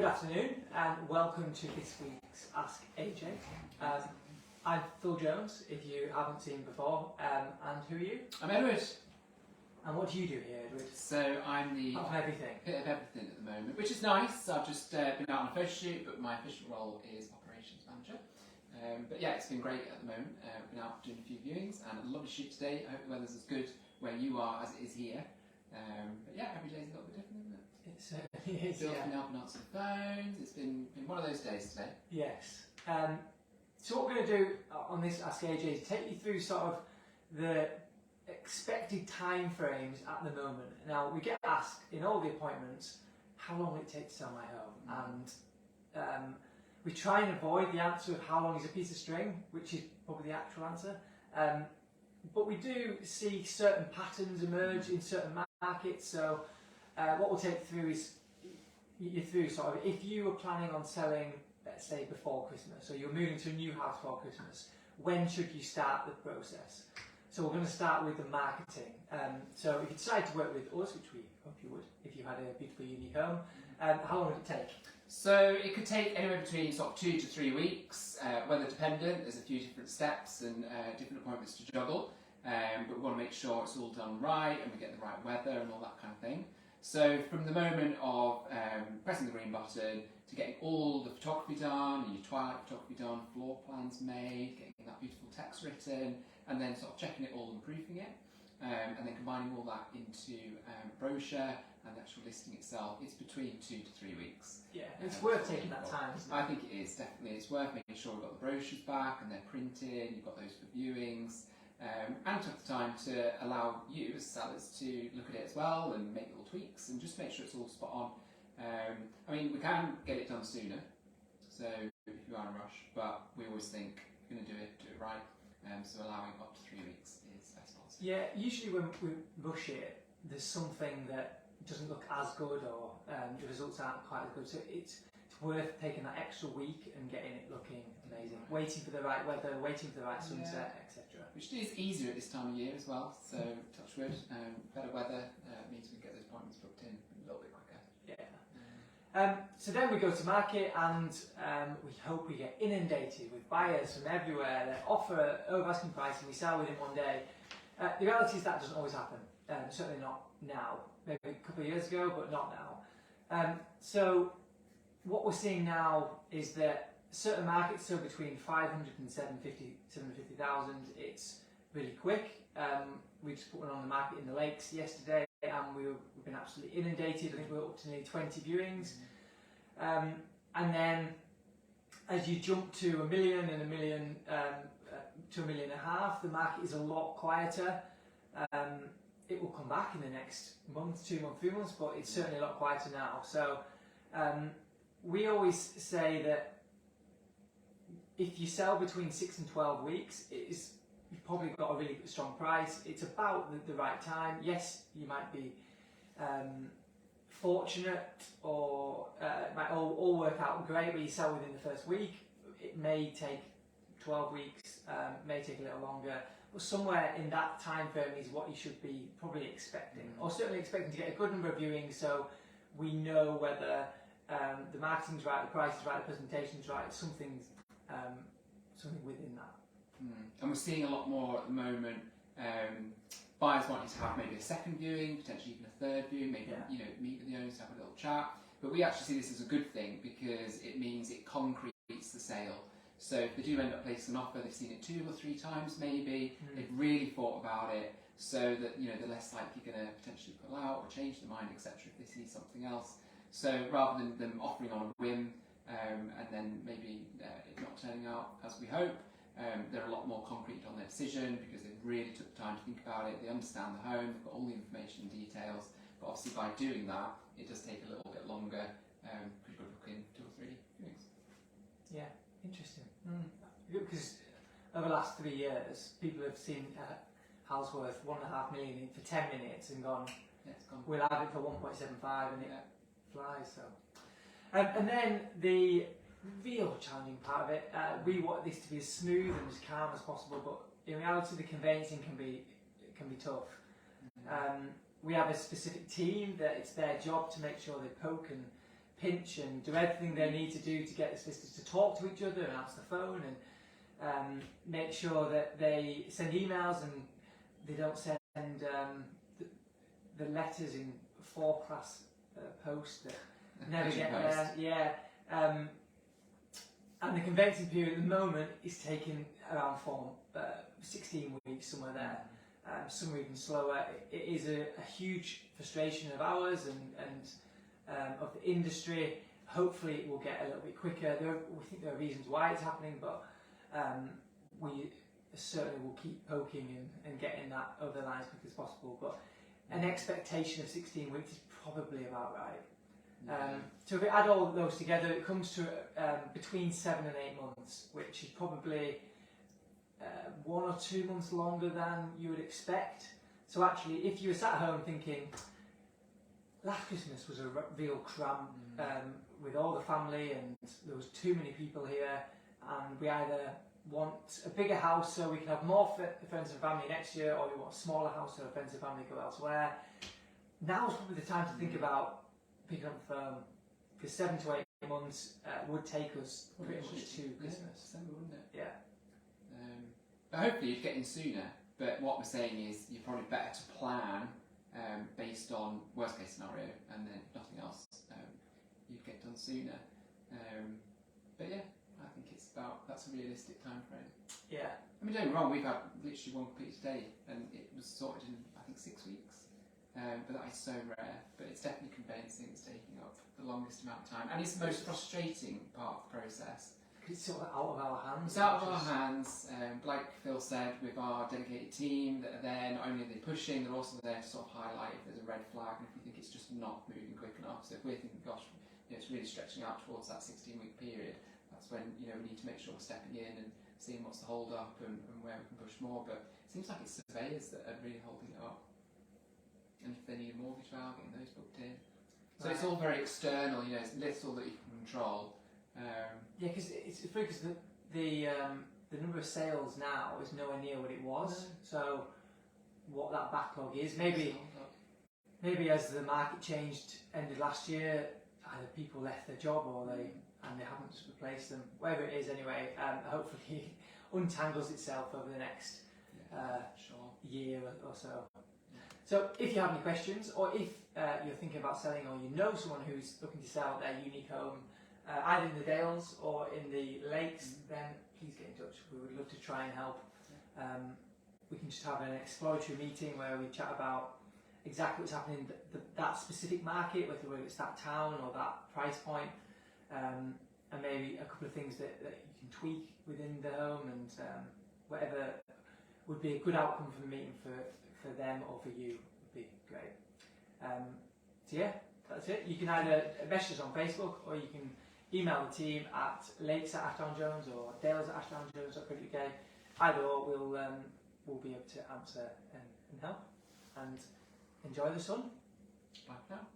Good afternoon and welcome to this week's Ask AJ. I'm Phil Jones, if you haven't seen before, and who are you? I'm Edward. And what do you do here, Edward? So I'm the Of everything. bit of everything at the moment, which is nice. I've just been out on a photo shoot, but my official role is operations manager. But yeah, it's been great at the moment. I've been out doing a few viewings and a lovely shoot today. I hope the weather's as good where you are as it is here. But yeah, every day's a little bit different, isn't it? It certainly is, Phil's yeah. been helping answer the phones. It's been one of those days today. Yes. So what we're going to do on this Ask AJ is take you through sort of the expected time frames at the moment. Now, we get asked in all the appointments, how long will it take to sell my home? And we try and avoid the answer of how long is a piece of string, which is probably the actual answer. But we do see certain patterns emerge in certain markets. So what we'll take you through sort of if you were planning on selling, let's say before Christmas, so you're moving to a new house before Christmas, when should you start the process? So we're going to start with the marketing. So if you decide to work with us, which we hope you would, if you had a beautiful unique home, how long would it take? So it could take anywhere between sort of 2 to 3 weeks, weather dependent. There's a few different steps and different appointments to juggle, but we want to make sure it's all done right and we get the right weather and all that kind of thing. So from the moment of pressing the green button to getting all the photography done, your twilight photography done, floor plans made, getting that beautiful text written, and then sort of checking it all and proofing it, and then combining all that into brochure and the actual listing itself, it's between 2 to 3 weeks. Yeah, it's worth taking that time, isn't it? I think it is, definitely. It's worth making sure we've got the brochures back and they're printed, you've got those for viewings, and took the time to allow you as sellers to look at it as well and make little tweaks and just make sure it's all spot on. I mean, we can get it done sooner, so if you are in a rush, but we always think if you're going to do it right. So allowing up to 3 weeks is best policy. Yeah, usually when we rush it, there's something that doesn't look as good or the results aren't quite as good. So it's worth taking that extra week and getting it looking amazing. Waiting for the right weather, waiting for the right sunset, etc. Which is easier at this time of year as well. So touch wood, better weather means we can get those appointments booked in a little bit quicker. Yeah. So then we go to market and we hope we get inundated with buyers from everywhere that offer over asking price and we sell within one day. The reality is that doesn't always happen, certainly not now, maybe a couple of years ago, but not now. So what we're seeing now is that certain markets, so between 500 and 750,000, it's really quick. We just put one on the market in the Lakes yesterday and we've been absolutely inundated. I think we're up to nearly 20 viewings. And then as you jump to 1 million and 1 million to 1.5 million, the market is a lot quieter. It will come back in the next month, 2 months, 3 months, but it's certainly a lot quieter now. So we always say that if you sell between 6 and 12 weeks, you've probably got a really strong price. It's about the right time. Yes, you might be fortunate or it might all work out great where you sell within the first week. It may take 12 weeks, may take a little longer, but somewhere in that time frame is what you should be probably expecting, or certainly expecting to get a good number of viewings so we know whether the marketing's right, the price is right, the presentation's right, something within that. And we're seeing a lot more at the moment. Buyers wanting to have maybe a second viewing, potentially even a third viewing, maybe meet with the owners, have a little chat. But we actually see this as a good thing because it means it concretes the sale. So if they do end up placing an offer, they've seen it 2 or 3 times maybe, they've really thought about it, so that they're less likely going to potentially pull out or change their mind, etc. if they see something else. So rather than them offering on a whim and then maybe it not turning out as we hope, they're a lot more concrete on their decision because they really took the time to think about it. They understand the home, they've got all the information and details. But obviously by doing that, it does take a little bit longer. Could go book in 2 or 3 viewings. Yeah, interesting. Because over the last 3 years, people have seen a house worth 1.5 million for 10 minutes and gone, it's gone. We'll have it for 1.75 and it flies. So, and then the real challenging part of it, we want this to be as smooth and as calm as possible, but in reality the conveyancing can be tough. We have a specific team that it's their job to make sure they poke and pinch and do everything they need to do to get the solicitors to talk to each other and answer the phone, and make sure that they send emails and they don't send the letters in 4-class post that never get there. Yeah. And the conveyancing period at the moment is taking around 16 weeks, somewhere there. Some are even slower. It is a huge frustration of ours and of the industry. Hopefully it will get a little bit quicker. We think there are reasons why it's happening, but we certainly will keep poking and getting that over the line as quick as possible. But an expectation of 16 weeks is probably about right. So if we add all of those together, it comes to between 7 and 8 months, which is probably 1 or 2 months longer than you would expect. So actually, if you were sat at home thinking, last Christmas was a real cram with all the family and there was too many people here, and we either want a bigger house so we can have more friends and family next year, or we want a smaller house so friends and family go elsewhere, now's probably the time to think about picking up the phone, because 7 to 8 months would take us pretty much to Christmas. December, wouldn't it? Yeah. But hopefully you'd get in sooner. But what we're saying is you're probably better to plan based on worst case scenario, and then if nothing else, you'd get done sooner. But yeah, I think that's a realistic time frame. Yeah. I mean, don't get me wrong, we've had literally one completed today, and it was sorted in I think 6 weeks. But that is so rare. But it's definitely conveyancing that's taking up the longest amount of time, and it's the most frustrating part of the process. It's sort of out of our hands. It's out of our hands. Like Phil said, with our dedicated team that are there, not only are they pushing, they're also there to sort of highlight if there's a red flag and if we think it's just not moving quick enough. So if we're thinking, gosh, it's really stretching out towards that 16-week period, that's when we need to make sure we're stepping in and seeing what's the hold up and where we can push more. But it seems like it's surveyors that are really holding it up. And if they need a mortgage file, getting those booked in. So it's all very external, it's little that you can control. Yeah, because it's funny because the number of sales now is nowhere near what it was. No. So what that backlog is, maybe as the market changed ended last year, either people left their job or they haven't replaced them. Whatever it is, anyway, hopefully it untangles itself over the next year or so. So if you have any questions, or if you're thinking about selling, or you know someone who's looking to sell their unique home, either in the Dales or in the Lakes, then please get in touch. We would love to try and help. We can just have an exploratory meeting where we chat about exactly what's happening in that specific market, whether it's that town or that price point, and maybe a couple of things that you can tweak within the home, and whatever would be a good outcome from the meeting for them or for you would be great. So yeah, that's it. You can either message us on Facebook, or you can email the team at lakes@ashdownjones or dales@ashdownjones.co.uk. Either or, we'll be able to answer and help. And enjoy the sun. Bye for now.